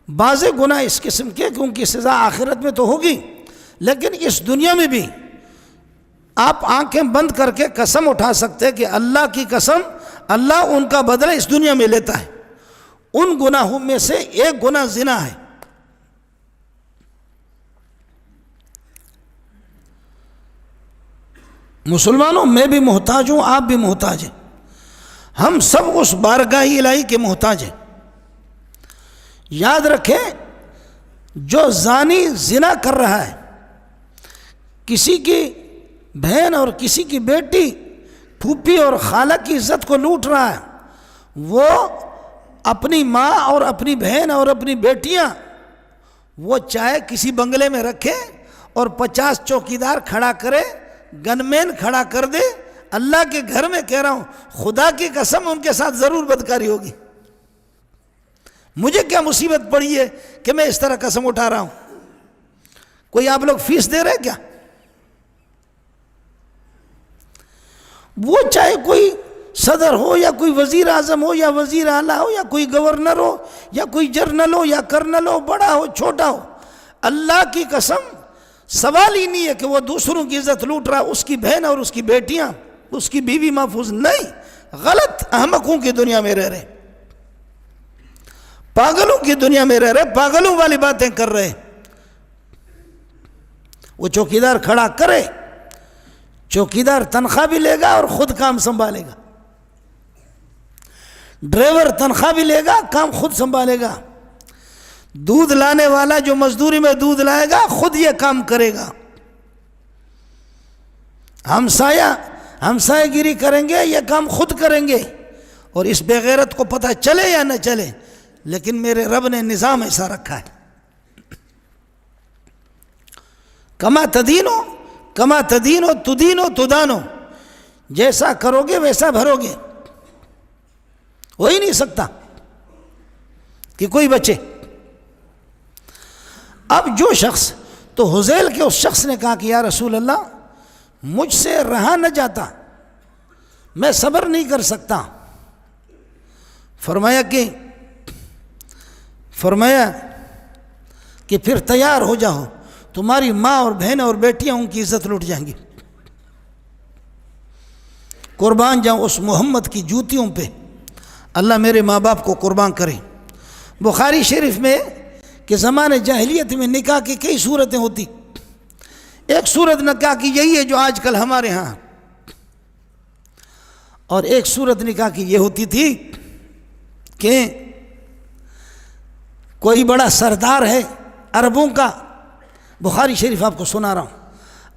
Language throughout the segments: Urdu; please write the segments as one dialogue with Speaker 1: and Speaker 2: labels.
Speaker 1: بعض گناہ اس قسم کے کہ ان کی سزا آخرت میں تو ہوگی، لیکن اس دنیا میں بھی آپ آنکھیں بند کر کے قسم اٹھا سکتے کہ اللہ کی قسم، اللہ ان کا بدلہ اس دنیا میں لیتا ہے۔ ان گناہوں میں سے ایک گناہ زنا ہے۔ مسلمانوں، میں بھی محتاج ہوں، آپ بھی محتاج ہیں، ہم سب اس بارگاہ الہی کے محتاج ہیں۔ یاد رکھیں، جو زانی زنا کر رہا ہے، کسی کی بہن اور کسی کی بیٹی، پھوپھی اور خالہ کی عزت کو لوٹ رہا ہے، وہ اپنی ماں اور اپنی بہن اور اپنی بیٹیاں وہ چاہے کسی بنگلے میں رکھے اور 50 چوکیدار کھڑا کرے، گن مین کھڑا کر دے، اللہ کے گھر میں کہہ رہا ہوں، خدا کی قسم ان کے ساتھ ضرور بدکاری ہوگی۔ مجھے کیا مصیبت پڑی ہے کہ میں اس طرح قسم اٹھا رہا ہوں؟ کوئی آپ لوگ فیس دے رہے کیا؟ وہ چاہے کوئی صدر ہو یا کوئی وزیر اعظم ہو یا وزیر اعلیٰ ہو یا کوئی گورنر ہو یا کوئی جرنل ہو یا کرنل ہو، بڑا ہو چھوٹا ہو، اللہ کی قسم سوال ہی نہیں ہے کہ وہ دوسروں کی عزت لوٹ رہا، اس کی بہن اور اس کی بیٹیاں، اس کی بیوی محفوظ نہیں۔ غلط احمقوں کی دنیا میں رہ رہے، پاگلوں کی دنیا میں رہ رہے، پاگلوں والی باتیں کر رہے۔ وہ چوکیدار کھڑا کرے، چوکیدار تنخواہ بھی لے گا اور خود کام سنبھالے گا، ڈرائیور تنخواہ بھی لے گا، کام خود سنبھالے گا، دودھ لانے والا جو مزدوری میں دودھ لائے گا خود یہ کام کرے گا، ہمسایہ گیری کریں گے، یہ کام خود کریں گے۔ اور اس بے غیرت کو پتہ چلے یا نہ چلے، لیکن میرے رب نے نظام ایسا رکھا ہے، کما تدینو تدینو تدانو، جیسا کرو گے ویسا بھرو گے، ہو ہی نہیں سکتا کہ کوئی بچے۔ اب جو شخص، تو حذیل کے اس شخص نے کہا کہ یا رسول اللہ، مجھ سے رہا نہ جاتا، میں صبر نہیں کر سکتا۔ فرمایا کہ پھر تیار ہو جاؤ، تمہاری ماں اور بہن اور بیٹیاں ان کی عزت لوٹ جائیں گی۔ قربان جاؤں اس محمد کی جوتیوں پہ، اللہ میرے ماں باپ کو قربان کرے۔ بخاری شریف میں کہ زمانے جاہلیت میں نکاح کی کئی صورتیں ہوتی، ایک صورت نکاح کی یہی ہے جو آج کل ہمارے ہاں، اور ایک صورت نکاح کی یہ ہوتی تھی کہ کوئی بڑا سردار ہے عربوں کا، بخاری شریف آپ کو سنا رہا ہوں،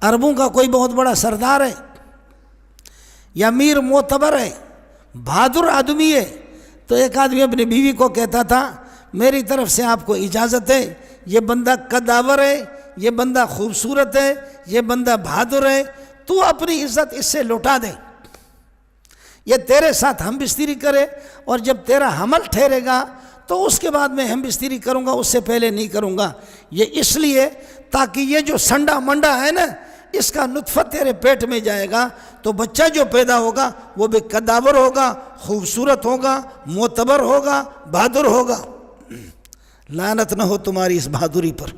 Speaker 1: عربوں کا کوئی بہت بڑا سردار ہے یا میر معتبر ہے، بہادر آدمی ہے، تو ایک آدمی اپنی بیوی کو کہتا تھا میری طرف سے آپ کو اجازت ہے، یہ بندہ قداور ہے، یہ بندہ خوبصورت ہے، یہ بندہ بہادر ہے، تو اپنی عزت اس سے لوٹا دے، یہ تیرے ساتھ ہم بستری کرے، اور جب تیرا حمل ٹھہرے گا تو اس کے بعد میں ہم بستری کروں گا، اس سے پہلے نہیں کروں گا۔ یہ اس لیے تاکہ یہ جو سنڈا منڈا ہے نا، اس کا نطفہ تیرے پیٹ میں جائے گا تو بچہ جو پیدا ہوگا وہ بھی قداور ہوگا، خوبصورت ہوگا، معتبر ہوگا، بہادر ہوگا۔ لعنت نہ ہو تمہاری اس بہادری پر۔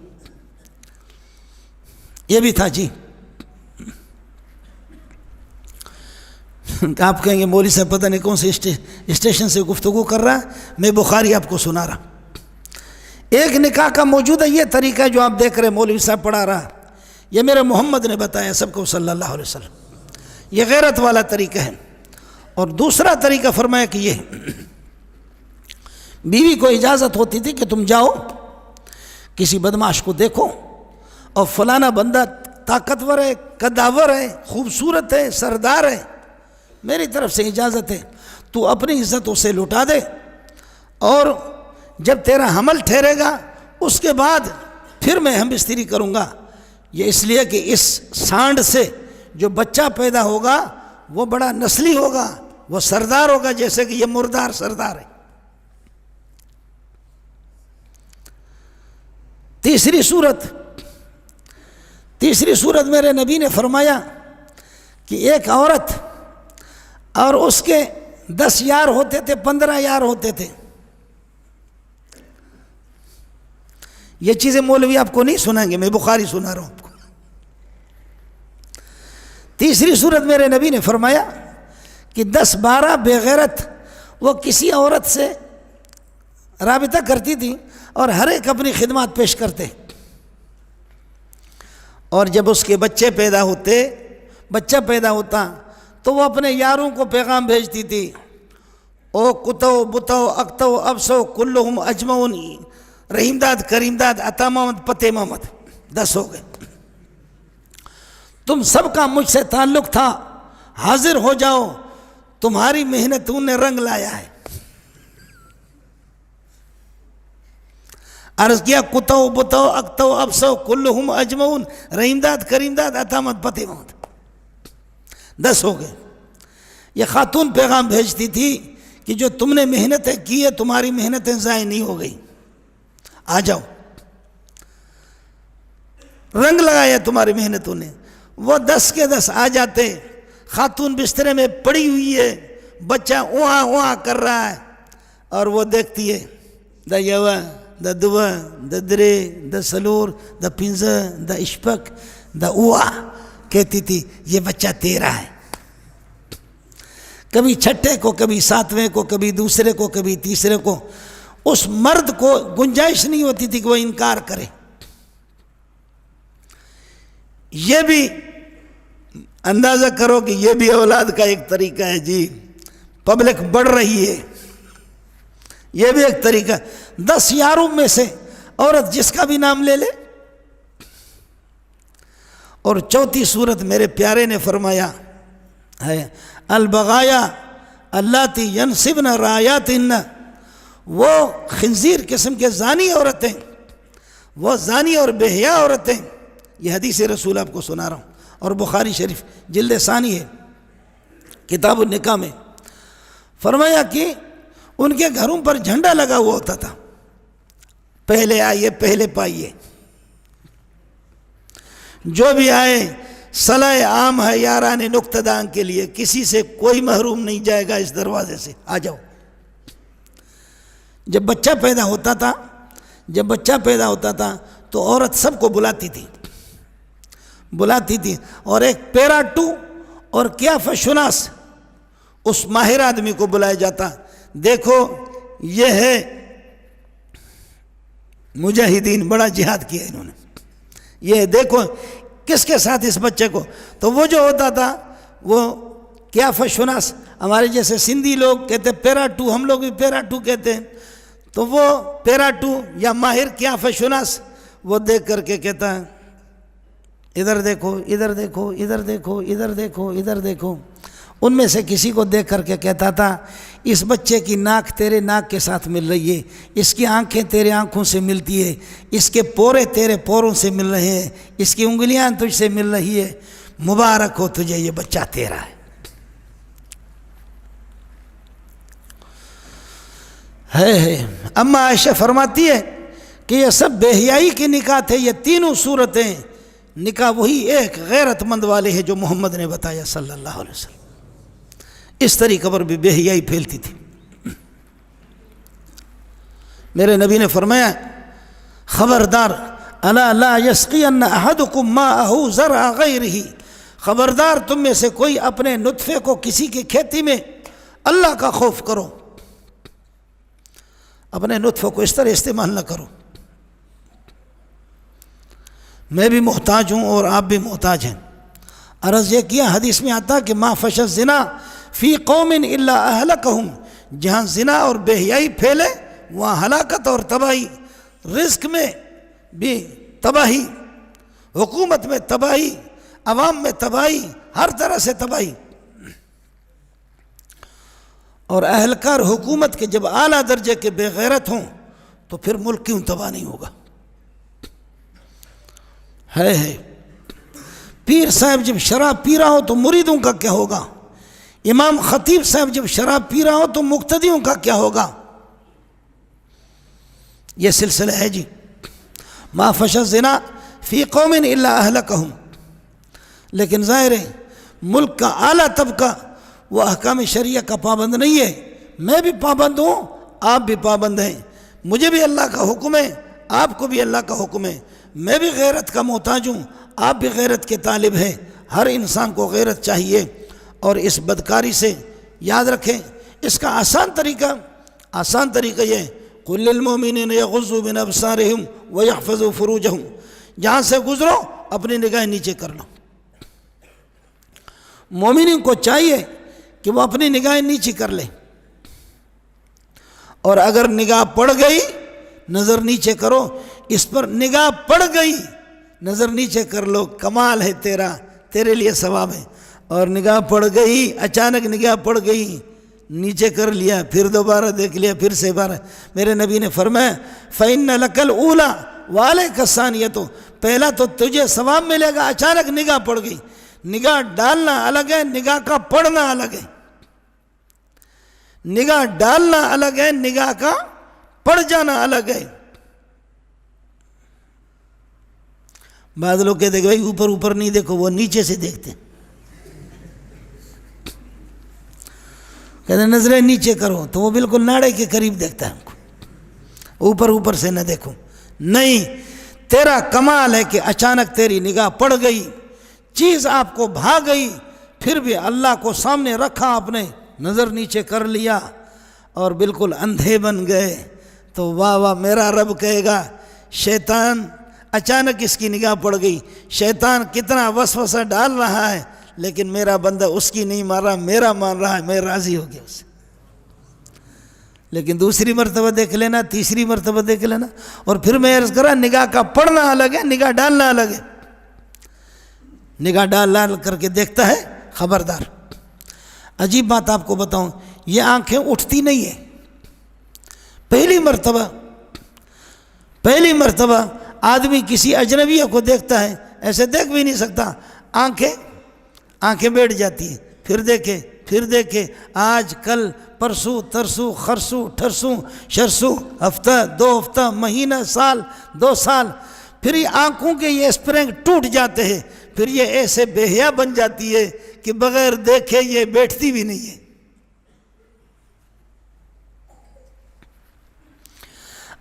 Speaker 1: یہ بھی تھا جی۔ آپ کہیں گے مولوی صاحب پتہ نہیں کون سے اسٹیشن سے گفتگو کر رہا ہے، میں بخاری آپ کو سنا رہا۔ ایک نکاح کا موجودہ یہ طریقہ ہے جو آپ دیکھ رہے مولوی صاحب پڑھا رہا، یہ میرے محمد نے بتایا سب کو صلی اللہ علیہ وسلم، یہ غیرت والا طریقہ ہے۔ اور دوسرا طریقہ فرمایا کہ یہ بیوی کو اجازت ہوتی تھی کہ تم جاؤ کسی بدمعاش کو دیکھو، اور فلانا بندہ طاقتور ہے، قداور ہے، خوبصورت ہے، سردار ہے، میری طرف سے اجازت ہے، تو اپنی عزت اسے لوٹا دے، اور جب تیرا حمل ٹھہرے گا اس کے بعد پھر میں ہم بستری کروں گا۔ یہ اس لیے کہ اس سانڈ سے جو بچہ پیدا ہوگا وہ بڑا نسلی ہوگا، وہ سردار ہوگا، جیسے کہ یہ مردار سردار ہے۔ تیسری صورت میرے نبی نے فرمایا کہ ایک عورت اور اس کے 10 یار ہوتے تھے، 15 یار ہوتے تھے، یہ چیزیں مولوی آپ کو نہیں سنائیں گے، میں بخاری سنا رہا ہوں آپ کو۔ تیسری صورت میرے نبی نے فرمایا کہ 10-12 بے غیرت وہ کسی عورت سے رابطہ کرتی تھی اور ہر ایک اپنی خدمات پیش کرتے، اور جب اس کے بچہ پیدا ہوتا تو وہ اپنے یاروں کو پیغام بھیجتی تھی، او کتو بتو اکتو ابسو کلہم اجمعون، رحیم داد، کریم داد، عطا محمد، پتے محمد، 10 ہو گئے، تم سب کا مجھ سے تعلق تھا، حاضر ہو جاؤ، تمہاری محنتوں نے رنگ لایا ہے۔ عرض کیا کتو بتو اکتو ابسو کلہم اجمعون، رحیم داد، کریم داد، عطا محمد، پتے محمد، 10 ہو گئے۔ یہ خاتون پیغام بھیجتی تھی کہ جو تم نے محنتیں کی ہے تمہاری محنتیں ضائع نہیں ہو گئی، آ جاؤ، رنگ لگایا تمہاری محنتوں نے۔ وہ 10 کے 10 آ جاتے، خاتون بسترے میں پڑی ہوئی ہے، بچہ اوہا اوہا کر رہا ہے، اور وہ دیکھتی ہے، دا یوا دا دوا دا درے دا سلور دا پنزہ دا اشپک دا اوہا، کہتی تھی یہ بچہ تیرا ہے۔ کبھی چھٹے کو، کبھی 7ویں کو، کبھی دوسرے کو، کبھی تیسرے کو، اس مرد کو گنجائش نہیں ہوتی تھی کہ وہ انکار کرے۔ یہ بھی اندازہ کرو کہ یہ بھی اولاد کا ایک طریقہ ہے جی، پبلک بڑھ رہی ہے، یہ بھی ایک طریقہ۔ 10 یاروں میں سے عورت جس کا بھی نام لے لے۔ اور چوتھی صورت میرے پیارے نے فرمایا ہے البغایا اللاتی ینصبن رایاتہن، وہ خنزیر قسم کے زانی عورتیں، وہ زانی اور بے حیا عورتیں، یہ حدیث رسول آپ کو سنا رہا ہوں، اور بخاری شریف جلد ثانی ہے، کتاب النکاح میں فرمایا کہ ان کے گھروں پر جھنڈا لگا ہوا ہوتا تھا، پہلے آئیے پہلے پائیے، جو بھی آئے صلاح عام ہے یاران نقطدان کے لیے، کسی سے کوئی محروم نہیں جائے گا اس دروازے سے، آ جاؤ۔ جب بچہ پیدا ہوتا تھا تو عورت سب کو بلاتی تھی، اور ایک پیرا 2 اور قیافہ شناس اس ماہر آدمی کو بلایا جاتا، دیکھو یہ ہے مجاہدین، بڑا جہاد کیا انہوں نے، یہ دیکھو کس کے ساتھ اس بچے کو۔ تو وہ جو ہوتا تھا وہ قیافہ شناس، ہمارے جیسے سندھی لوگ کہتے پیرا 2، ہم لوگ بھی پیرا 2 کہتے ہیں، تو وہ پیرا 2 یا ماہر قیافہ شناس وہ دیکھ کر کے کہتا ہے ادھر دیکھو ادھر دیکھو ادھر دیکھو ادھر دیکھو ادھر دیکھو، ان میں سے کسی کو دیکھ کر کے کہتا تھا اس بچے کی ناک تیرے ناک کے ساتھ مل رہی ہے، اس کی آنکھیں تیرے آنکھوں سے ملتی ہے، اس کے پورے تیرے پوروں سے مل رہے ہیں، اس کی انگلیاں تجھ سے مل رہی ہے، مبارک ہو تجھے، یہ بچہ تیرا ہے۔ اما عائشہ فرماتی ہے کہ یہ سب بے حیائی کے نکاح تھے، یہ تینوں صورتیں نکاح وہی ایک غیرت مند والے ہیں جو محمد نے بتایا صلی اللہ علیہ وسلم۔ اس طریقے پر بھی بے حیائی پھیلتی تھی۔ میرے نبی نے فرمایا خبردار الا لا یسقین احدکم ماءہ زرع غیرہ، خبردار تم میں سے کوئی اپنے نطفے کو کسی کی کھیتی میں، اللہ کا خوف کرو، اپنے نطفے کو اس طرح استعمال نہ کرو۔ میں بھی محتاج ہوں اور آپ بھی محتاج ہیں۔ عرض یہ کیا، حدیث میں آتا کہ ما فشى الزنا فی قوم الا اہلکہم، جہاں زنا اور بے حیائی پھیلے وہاں ہلاکت اور تباہی، رزق میں بھی تباہی، حکومت میں تباہی، عوام میں تباہی، ہر طرح سے تباہی۔ اور اہلکار حکومت کے جب اعلیٰ درجے کے بے غیرت ہوں تو پھر ملک کیوں تباہ نہیں ہوگا؟ ہے پیر صاحب جب شراب پی رہا ہو تو مریدوں کا کیا ہوگا؟ امام خطیب صاحب جب شراب پی رہا ہو تو مقتدیوں کا کیا ہوگا؟ یہ سلسلہ ہے جی۔ ما فشى الزنا فی قوم الا اہلکہم، لیکن ظاہر ہے ملک کا اعلیٰ طبقہ وہ احکام شریعہ کا پابند نہیں ہے۔ میں بھی پابند ہوں، آپ بھی پابند ہیں، مجھے بھی اللہ کا حکم ہے، آپ کو بھی اللہ کا حکم ہے، میں بھی غیرت کا محتاج ہوں، آپ بھی غیرت کے طالب ہیں، ہر انسان کو غیرت چاہیے۔ اور اس بدکاری سے یاد رکھیں، اس کا آسان طریقہ یہ ہے، قُل لِّلْمُؤْمِنِينَ يَغُضُّوا مِنْ أَبْصَارِهِمْ وَيَحْفَظُوا فُرُوجَهُمْ، جہاں سے گزرو اپنی نگاہ نیچے کر لو۔ مومنین کو چاہیے کہ وہ اپنی نگاہیں نیچے کر لیں، اور اگر نگاہ پڑ گئی نظر نیچے کرو، اس پر نگاہ پڑ گئی نظر نیچے کر لو، کمال ہے تیرا، تیرے لیے ثواب ہے۔ اور نگاہ پڑ گئی، اچانک نگاہ پڑ گئی، نیچے کر لیا، پھر دوبارہ دیکھ لیا، پھر سے بارہ، میرے نبی نے فرمایا فَإِنَّ لَكَ الْأُولَى وَعَلَيْكَ الثَّانِيَةُ، پہلا تو تجھے ثواب ملے گا، اچانک نگاہ پڑ گئی۔ نگاہ ڈالنا الگ ہے، نگاہ کا پڑھنا الگ ہے۔ نگاہ ڈالنا الگ ہے، نگاہ کا پڑ جانا الگ ہے۔ بعض لوگ کہتے ہیں کہ بھائی اوپر اوپر نہیں دیکھو، وہ نیچے سے دیکھتے ہیں، کہتے ہیں نظریں نیچے کرو، تو وہ بالکل ناڑے کے قریب دیکھتا ہے ہم کو، اوپر اوپر سے نہ دیکھو۔ نہیں، تیرا کمال ہے کہ اچانک تیری نگاہ پڑ گئی، چیز آپ کو بھا گئی، پھر بھی اللہ کو سامنے رکھا، آپ نے نظر نیچے کر لیا اور بالکل اندھے بن گئے، تو واہ واہ، میرا رب کہے گا شیطان اچانک اس کی نگاہ پڑ گئی، شیطان کتنا وسوسہ ڈال رہا ہے، لیکن میرا بندہ اس کی نہیں مان رہا، میرا مان رہا ہے، میں راضی ہو گیا اسے۔ لیکن دوسری مرتبہ دیکھ لینا، تیسری مرتبہ دیکھ لینا، اور پھر میں عرض کرا نگاہ کا پڑھنا الگ ہے، نگاہ ڈالنا الگ ہے۔ نگاہ ڈال کر کے دیکھتا ہے، خبردار۔ عجیب بات آپ کو بتاؤں، یہ آنکھیں اٹھتی نہیں ہیں۔ پہلی مرتبہ آدمی کسی اجنبیہ کو دیکھتا ہے، ایسے دیکھ بھی نہیں سکتا، آنکھیں بیٹھ جاتی ہیں، پھر دیکھے، آج کل پرسوں ترسوں خرسوں ٹھرسوں شرسوں، ہفتہ 2 ہفتہ، مہینہ، سال 2 سال، پھر یہ آنکھوں کے یہ اسپرنگ ٹوٹ جاتے ہیں، پھر یہ ایسے بے حیا بن جاتی ہے کہ بغیر دیکھے یہ بیٹھتی بھی نہیں ہے۔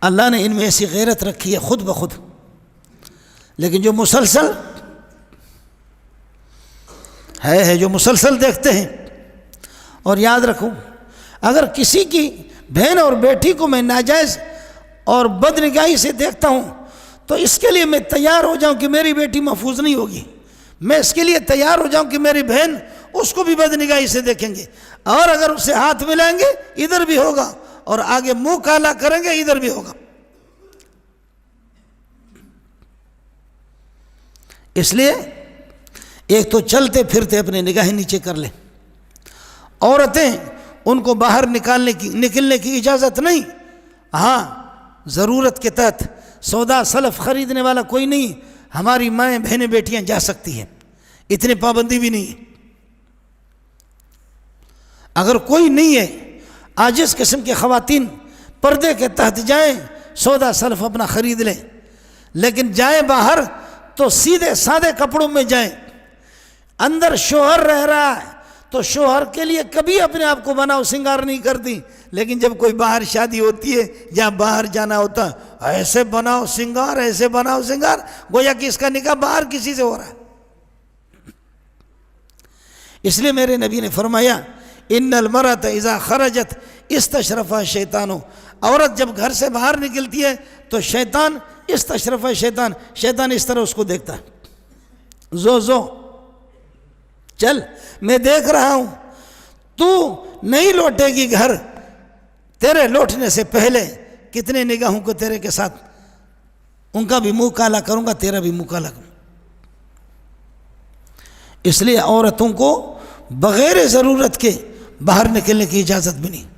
Speaker 1: اللہ نے ان میں ایسی غیرت رکھی ہے خود بخود، لیکن جو مسلسل جو مسلسل دیکھتے ہیں۔ اور یاد رکھوں، اگر کسی کی بہن اور بیٹی کو میں ناجائز اور بدنگاہی سے دیکھتا ہوں، تو اس کے لیے میں تیار ہو جاؤں کہ میری بیٹی محفوظ نہیں ہوگی، میں اس کے لیے تیار ہو جاؤں کہ میری بہن اس کو بھی بدنگاہی سے دیکھیں گے، اور اگر اس سے ہاتھ ملائیں گے ادھر بھی ہوگا، اور آگے منہ کالا کریں گے ادھر بھی ہوگا۔ اس لیے ایک تو چلتے پھرتے اپنے نگاہیں نیچے کر لیں۔ عورتیں، ان کو باہر نکلنے کی اجازت نہیں، ہاں ضرورت کے تحت سودا سلف خریدنے والا کوئی نہیں، ہماری مائیں بہنیں بیٹیاں جا سکتی ہیں، اتنی پابندی بھی نہیں ہے۔ اگر کوئی نہیں ہے، عاجز قسم کے خواتین پردے کے تحت جائیں، سودا سلف اپنا خرید لیں، لیکن جائیں باہر تو سیدھے سادے کپڑوں میں جائیں۔ اندر شوہر رہ رہا ہے تو شوہر کے لیے کبھی اپنے آپ کو بناؤ سنگار نہیں کرتی، لیکن جب کوئی باہر شادی ہوتی ہے، جہاں باہر جانا ہوتا ہے، ایسے بناؤ سنگار، گویا کہ اس کا نکاح باہر کسی سے ہو رہا ہے۔ اس لیے میرے نبی نے فرمایا ان المرأۃ اذا خرجت استشرفها الشیطان، عورت جب گھر سے باہر نکلتی ہے تو شیطان استشرفها الشیطان، شیطان اس طرح اس کو دیکھتا ہے، زو چل میں دیکھ رہا ہوں، تو نہیں لوٹے گی گھر، تیرے لوٹنے سے پہلے کتنے نگاہوں کو تیرے کے ساتھ، ان کا بھی منہ کالا کروں گا، تیرا بھی منہ کالا کروں گا۔ اس لیے عورتوں کو بغیر ضرورت کے باہر نکلنے کی اجازت بھی نہیں۔